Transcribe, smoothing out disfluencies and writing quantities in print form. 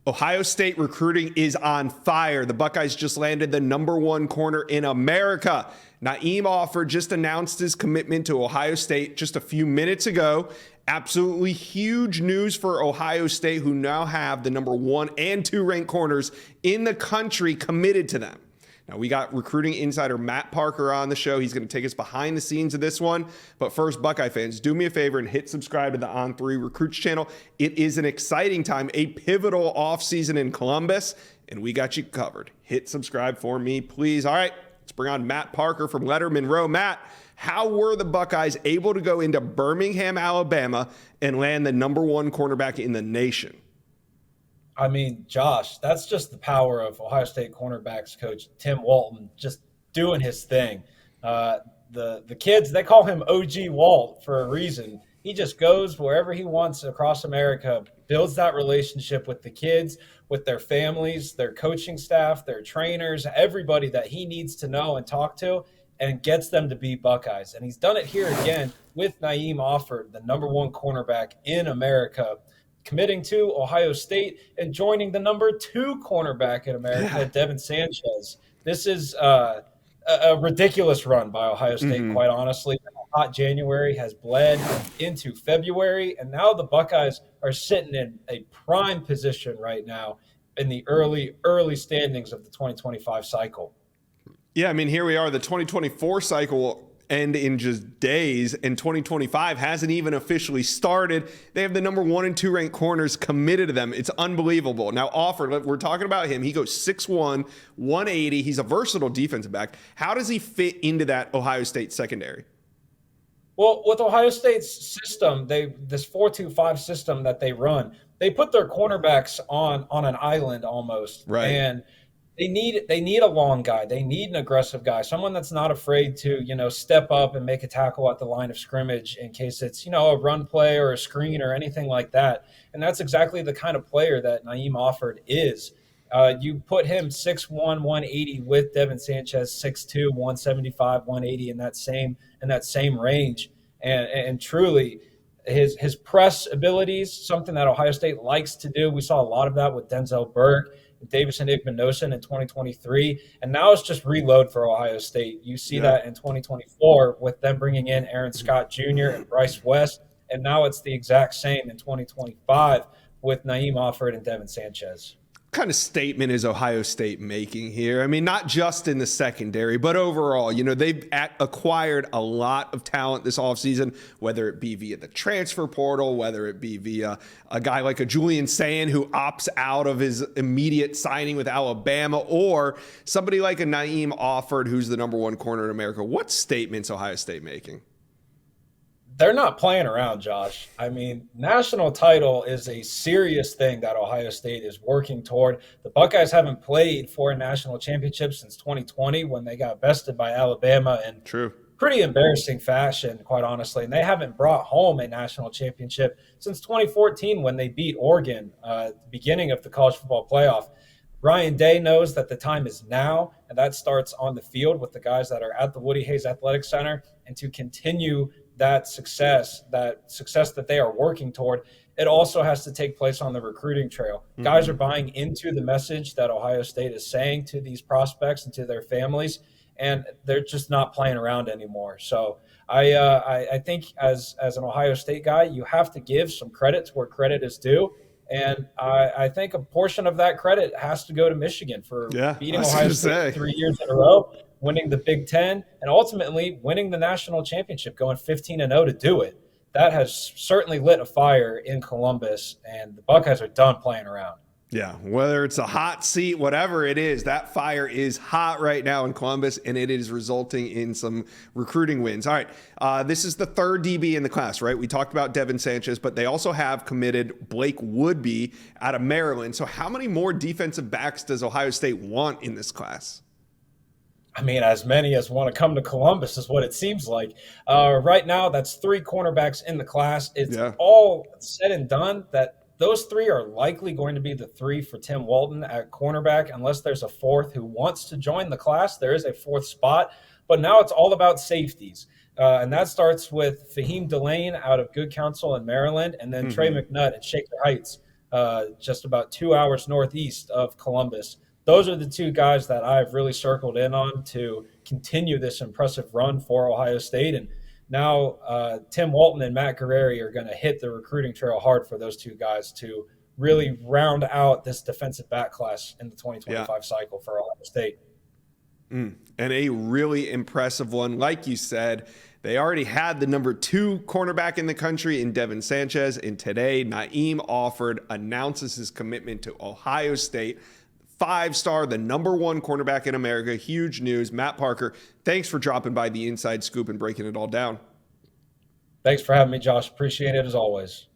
Ohio State recruiting is on fire. The Buckeyes just landed the #1 corner in America. Naeem Offord just announced his commitment to Ohio State just a few minutes ago. Absolutely huge news for Ohio State, who now have the #1 and 2 ranked corners in the country committed to them. Now, we got recruiting insider Matt Parker on the show. He's going to take us behind the scenes of this one. But first, Buckeye fans, do me a favor and hit subscribe to the On3 Recruits channel. It is an exciting time, a pivotal offseason in Columbus, and we got you covered. Hit subscribe for me, please. All right, let's bring on Matt Parker from Letterman Row. Matt, how were the Buckeyes able to go into Birmingham, Alabama, and land the #1 cornerback in the nation? I mean, Josh, that's just the power of Ohio State cornerbacks coach Tim Walton just doing his thing. The kids, they call him OG Walt for a reason. He just goes wherever he wants across America, builds that relationship with the kids, with their families, their coaching staff, their trainers, everybody that he needs to know and talk to, and gets them to be Buckeyes. And he's done it here again with Naeem Offord, the #1 cornerback in America, committing to Ohio State and joining the #2 cornerback in America, Devin Sanchez. This is a ridiculous run by Ohio State, quite honestly. Hot January has bled into February, and now the Buckeyes are sitting in a prime position right now in the early standings of the 2025 cycle. Yeah, I mean, here we are. The 2024 cycle will end in just days, and 2025 hasn't even officially started. They have the #1 and 2 ranked corners committed to them. It's unbelievable. Now, Offord, we're talking about him. He goes 6'1", 180. He's a versatile defensive back. How does he fit into that Ohio State secondary? Well, with Ohio State's system, this 4-2-5 system that they run, they put their cornerbacks on an island almost. Right. And they need a long guy. They need an aggressive guy, someone that's not afraid to, step up and make a tackle at the line of scrimmage in case it's, a run play or a screen or anything like that. And that's exactly the kind of player that Naeem Offord is. You put him 6'1", 180 with Devin Sanchez, 6'2", 175, 180 in that same range. And truly his press abilities, something that Ohio State likes to do. We saw a lot of that with Denzel Burke, Davison Igbinosun in 2023, and now it's just reload for Ohio State. You see that in 2024 with them bringing in Aaron Scott Jr. and Bryce West, and now it's the exact same in 2025 with Naeem Offord and Devin Sanchez. What kind of statement is Ohio State making here? I mean, not just in the secondary, but overall, they've acquired a lot of talent this offseason, whether it be via the transfer portal, whether it be via a guy like a Julian Sayin who opts out of his immediate signing with Alabama, or somebody like a Naeem Offord, who's the #1 corner in America. What statements Ohio State making? They're not playing around, Josh. I mean, national title is a serious thing that Ohio State is working toward. The Buckeyes haven't played for a national championship since 2020 when they got bested by Alabama in pretty embarrassing fashion, quite honestly. And they haven't brought home a national championship since 2014 when they beat Oregon at the beginning of the college football playoff. Ryan Day knows that the time is now, and that starts on the field with the guys that are at the Woody Hayes Athletic Center, and to continue that success that they are working toward, it also has to take place on the recruiting trail. Guys are buying into the message that Ohio State is saying to these prospects and to their families, and they're just not playing around anymore. So I think as an Ohio State guy, you have to give some credit to where credit is due. And I think a portion of that credit has to go to Michigan for beating Ohio State 3 years in a row, winning the Big Ten, and ultimately winning the national championship, going 15-0 to do it. That has certainly lit a fire in Columbus, and the Buckeyes are done playing around. Yeah, whether it's a hot seat, whatever it is, that fire is hot right now in Columbus, and it is resulting in some recruiting wins. All right, this is the third DB in the class, right? We talked about Devin Sanchez, but they also have committed Blake Woodby out of Maryland. So how many more defensive backs does Ohio State want in this class? I mean, as many as want to come to Columbus is what it seems like. Right now, that's 3 cornerbacks in the class. It's all said and done that those 3 are likely going to be the 3 for Tim Walton at cornerback, unless there's a 4th who wants to join the class. There is a 4th spot, but now it's all about safeties. And that starts with Fahim Delane out of Good Counsel in Maryland, and then Trey McNutt at Shaker Heights. just about 2 hours northeast of Columbus. Those are the two guys that I've really circled in on to continue this impressive run for Ohio State. And now Tim Walton and Matt Guerrieri are going to hit the recruiting trail hard for those two guys to really round out this defensive back class in the 2025 cycle for Ohio State. And a really impressive one. Like you said, they already had the number 2 cornerback in the country in Devin Sanchez. And today, Naeem Offord announces his commitment to Ohio State. 5-star, the number 1 cornerback in America. Huge news. Matt Parker, thanks for dropping by the Inside Scoop and breaking it all down. Thanks for having me, Josh. Appreciate it as always.